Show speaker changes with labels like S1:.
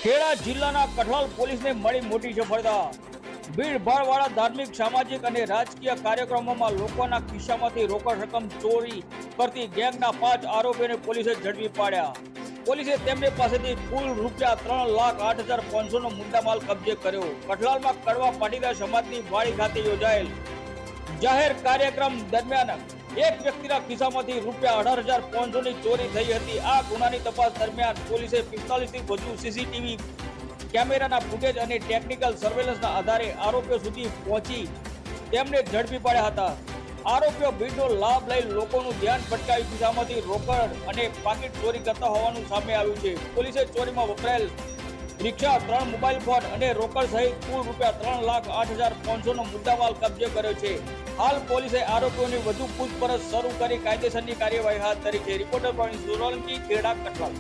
S1: ખેડા જિલ્લાના કઠલાલ પોલીસને મળી મોટી સફળતા। ભીડભાડવાળા ધાર્મિક, સામાજિક અને રાજકીય કાર્યક્રમોમાં લોકોના ખિસ્સામાંથી રોકડ રકમ ચોરી કરતી ગેંગના 5 આરોપીઓને પોલીસે ઝડપી પાડ્યા। પોલીસે તેમની પાસેથી કુલ ₹3,08,500 નો મુદ્દામાલ કબજે કર્યો। કઠલાલમાં કડવા પાટીદાર સમાજની વાડી ખાતે યોજાયેલ જાહેર કાર્યક્રમ દરમિયાન એક વ્યક્તિના ખિસ્સામાંથી ₹18,500 ની ચોરી થઈ હતી। આ ગુનાની તપાસ દરમિયાન પોલીસે 45 થી વધુ સીસીટીવી કેમેરાના ફૂટેજ અને ટેકનિકલ સર્વેલન્સના આધારે આરોપીઓ સુધી પહોંચી તેમને ઝડપી પાડ્યા હતા। આરોપીઓ ભીડનો લાભ લઈ લોકોનું ધ્યાન ભટકાવી ખિસ્સામાંથી રોકડ અને પાકીટ ચોરી કરતા હોવાનું સામે આવ્યું છે। પોલીસે ચોરીમાં વપરાયેલ રિક્ષા, 3 મોબાઈલ ફોન અને રોકડ સહિત કુલ ₹3,08,500 નો મુદ્દામાલ કબજે કર્યો છે। હાલ પોલીસે આરોપીઓની વધુ પૂછપરછ શરૂ કરી કાયદેસરની કાર્યવાહી હાથ ધરી છે। રિપોર્ટર પ્રવીણ સોલંકી, ખેડા, કઠલાલ।